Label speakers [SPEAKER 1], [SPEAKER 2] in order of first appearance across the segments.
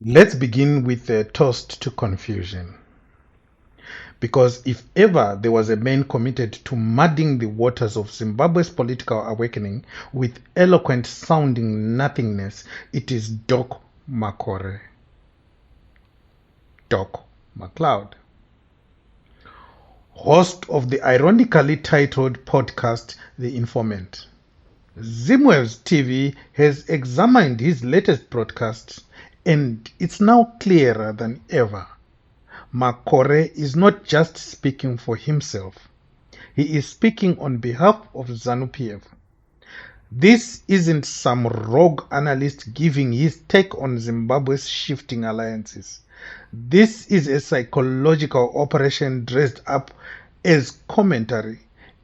[SPEAKER 1] Let's begin with a toast to confusion. Because if ever there was a man committed to muddying the waters of Zimbabwe's political awakening with eloquent sounding nothingness, it is Doc Makore. Doc Mloud, host of the ironically titled podcast The Informant. Zimwaves TV has examined his latest broadcasts, and it's now clearer than ever. Makore is not just speaking for himself. He is speaking on behalf of ZANU-PF. This isn't some rogue analyst giving his take on Zimbabwe's shifting alliances. This is a psychological operation dressed up as commentary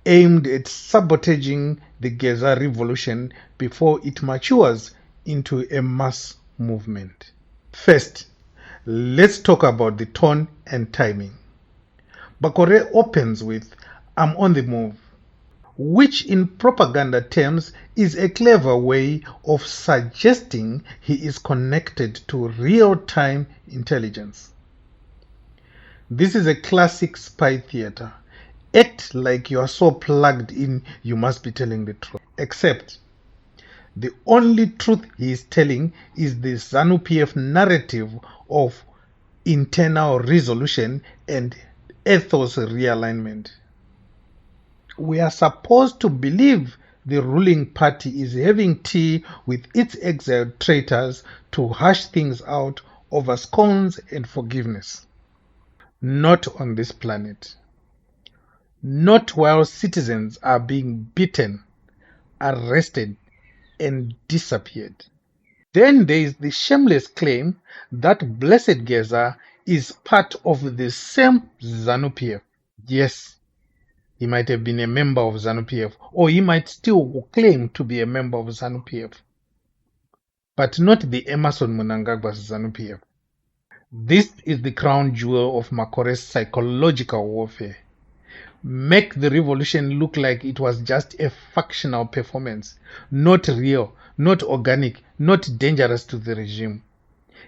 [SPEAKER 1] aimed at sabotaging the Geza revolution before it matures into a mass movement. First, let's talk about the tone and timing. Makore opens with, "I'm on the move," which in propaganda terms is a clever way of suggesting he is connected to real-time intelligence. This is a classic spy theater. Act like you are so plugged in you must be telling the truth. Except the only truth he is telling is the ZANU-PF narrative of internal resolution and ethos realignment. We are supposed to believe the ruling party is having tea with its exiled traitors to hash things out over scones and forgiveness. Not on this planet. Not while citizens are being beaten, arrested, and disappeared. Then there is the shameless claim that Blessed Geza is part of the same ZANU-PF. Yes, he might have been a member of ZANU-PF, or he might still claim to be a member of ZANU-PF, but not the Emerson Mnangagwa's ZANU-PF. This is the crown jewel of Makore's psychological warfare. Make the revolution look like it was just a factional performance, not real, not organic, not dangerous to the regime.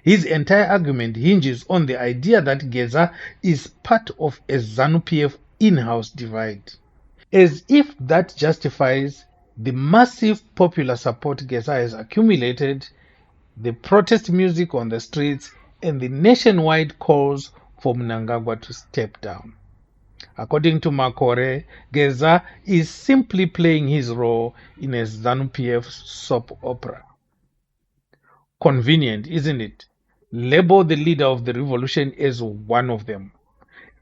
[SPEAKER 1] His entire argument hinges on the idea that Geza is part of a ZANU-PF in-house divide, as if that justifies the massive popular support Geza has accumulated, the protest music on the streets, and the nationwide calls for Mnangagwa to step down. According to Makore, Geza is simply playing his role in a ZANU-PF soap opera. Convenient, isn't it? Label the leader of the revolution as one of them,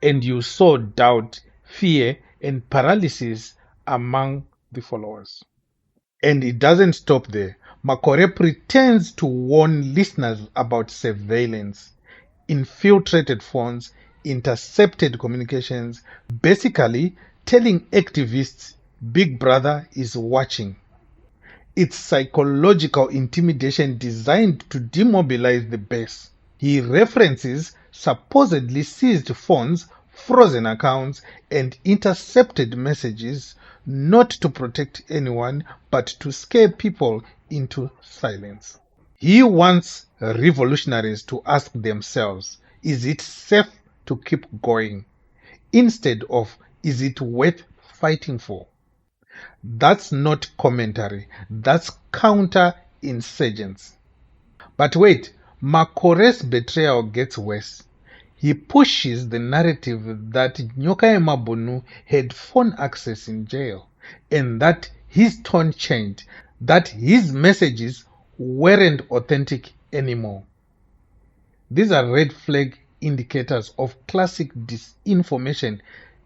[SPEAKER 1] and you sow doubt, fear, and paralysis among the followers. And it doesn't stop there. Makore pretends to warn listeners about surveillance, infiltrated phones, intercepted communications, basically telling activists Big Brother is watching. It's psychological intimidation designed to demobilize the base. He references supposedly seized phones, frozen accounts, and intercepted messages not to protect anyone but to scare people into silence. He wants revolutionaries to ask themselves, is it safe to keep going? Instead of, is it worth fighting for? That's not commentary, that's counter-insurgents. But wait, Makore's betrayal gets worse. He pushes the narrative that Nyoka Mabunu had phone access in jail, and that his tone changed, that his messages weren't authentic anymore. These are red flag indicators of classic disinformation.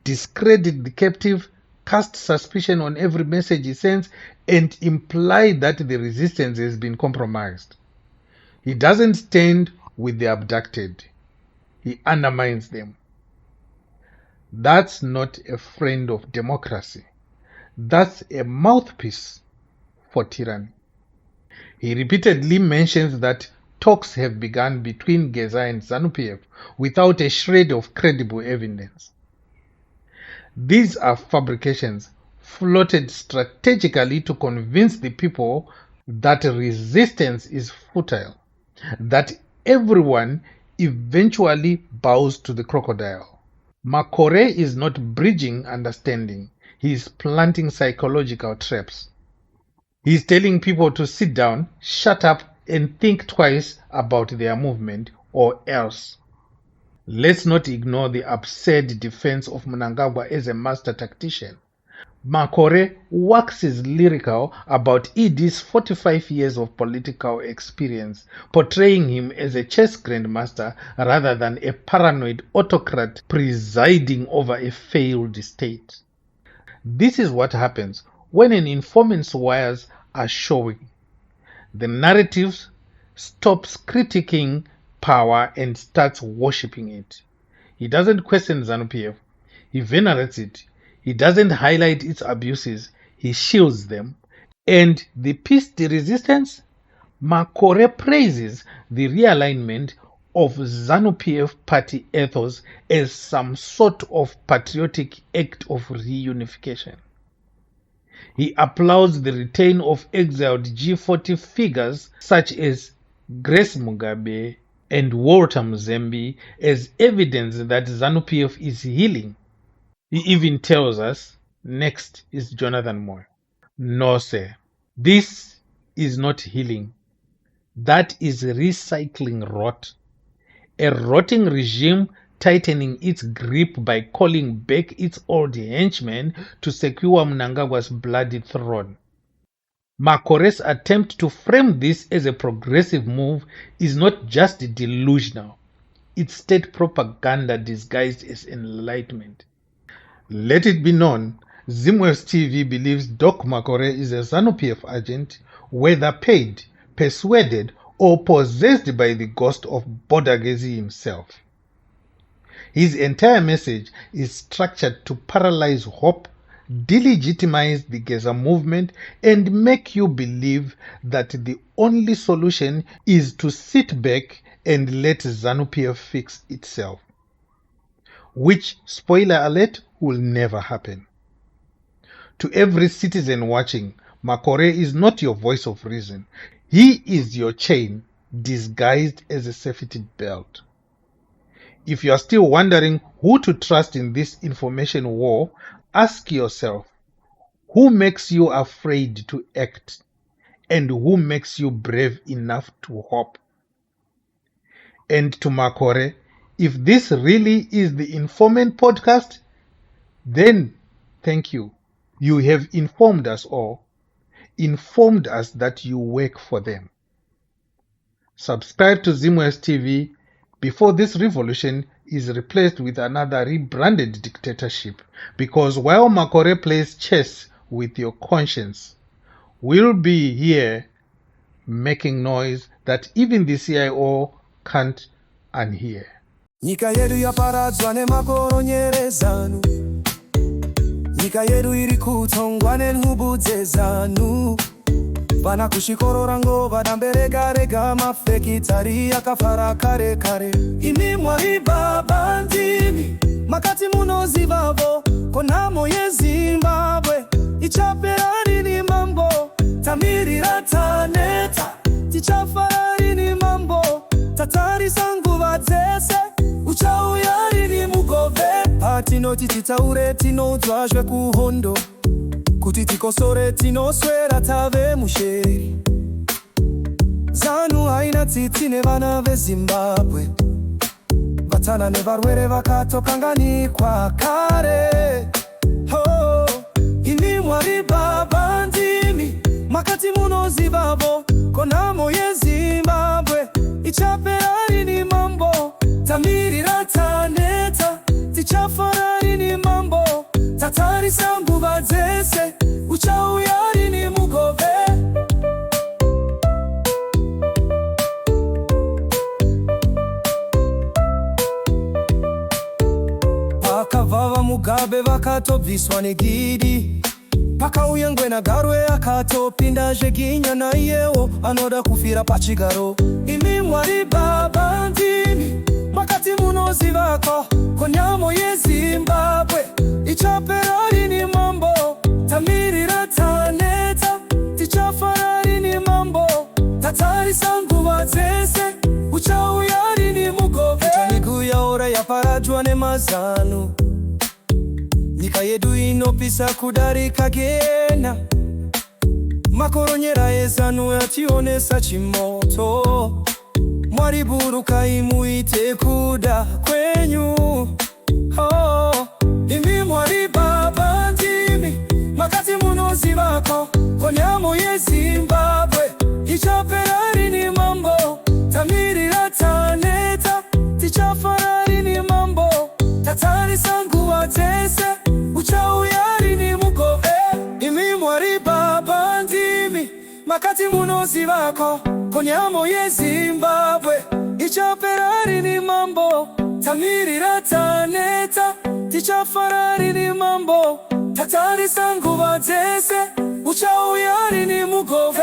[SPEAKER 1] Discredit the captive, cast suspicion on every message he sends, and imply that the resistance has been compromised. He doesn't stand with the abducted. He undermines them. That's not a friend of democracy. That's a mouthpiece for tyranny. He repeatedly mentions that talks have begun between Geza and ZANU-PF without a shred of credible evidence. These are fabrications floated strategically to convince the people that resistance is futile, that everyone eventually bows to the crocodile. Makore is not bridging understanding. He is planting psychological traps. He is telling people to sit down, shut up, and think twice about their movement, or else. Let's not ignore the absurd defense of Mnangagwa as a master tactician. Makore waxes lyrical about ED's 45 years of political experience, portraying him as a chess grandmaster rather than a paranoid autocrat presiding over a failed state. This is what happens when an informant's wires are showing. The narrative stops critiquing power and starts worshipping it. He doesn't question ZANU-PF. He venerates it. He doesn't highlight its abuses. He shields them. And the peace de resistance? Makore praises the realignment of ZANU-PF party ethos as some sort of patriotic act of reunification. He applauds the return of exiled G40 figures such as Grace Mugabe and Walter Mzembe as evidence that ZANU-PF is healing. He even tells us next is Jonathan Moore. No, sir. This is not healing. That is recycling rot. A rotting regime tightening its grip by calling back its old henchmen to secure Mnangagwa's bloody throne. Makore's attempt to frame this as a progressive move is not just delusional. It's state propaganda disguised as enlightenment. Let it be known, Zimwaves TV believes Doc Makore is a ZANU-PF agent, whether paid, persuaded, or possessed by the ghost of Bodagezi himself. His entire message is structured to paralyze hope, delegitimize the Geza movement, and make you believe that the only solution is to sit back and let ZANU-PF fix itself. Which, spoiler alert, will never happen. To every citizen watching, Makore is not your voice of reason. He is your chain, disguised as a safety belt. If you are still wondering who to trust in this information war, ask yourself, who makes you afraid to act, and who makes you brave enough to hope? And to Makore, if this really is the Informant podcast, then thank you. You have informed us all, informed us that you work for them. Subscribe to Zimwaves TV before this revolution is replaced with another rebranded dictatorship, because while Makore plays chess with your conscience, we'll be here making noise that even the CIO can't unhear.
[SPEAKER 2] Nyika yedu yaparadzwa nemakoronyerezano, nyika yedu iri kutongwa nenhubu dzezanu. Vana kushikorora ngova damberega rega mafekitari yakafara kare kare. Imi mwari baba ndimi makati munozivavo konamo yeZimbabwe ichapera ni mambo tamirira taneta tichafara ni mambo tatari sanguva dzese uchauya ni mugove patinoti titaure tinodzwazve kuhondo kuti tikosore tinoswera tave musheri. ZANU haina tsitsi nevana veZimbabwe, vatana nevarwere vakatokanganikwa kare. Oh, imi mwari baba ndimi makati munozivavo konamo yeZimbabwe ichapera ni mambo tamirira taneta tichafara ni mambo tatari sanguva dzese uchauya ni mugove. Pakavava Mugabe vakatobviswa negidi, pakauya Ngwenagarwe akatopinda zveginya naiyewo anoda kufira pachigaro. Imi mwari baba ndimi makati munozivako konyamo yeZimbabwe ichapera ni mambo tamirira taneta tichafara ni mambo tatari sanguva dzese uchauya matora yaparadzwa nemazano. Nyika yedu inopisa kudarika gena. Makoronyera ezano yationesa chimoto. Mwari burukai muite kuda kwenyu. Oh, imi mwari baba ndimi makati munozi vako konyamo yeZimbabwe ichaperari ni mambo tamirira taneta tichafarari ni mambo tatari sanguwa dzese uchauyari ni mugove. Imi mwari baba ndimi makati munozi vako konyamo yeZimbabwe ichaperari ni mambo tamirira taneta tichafarari ni mambo tatari sanguva dzese uchauyari ni mugove.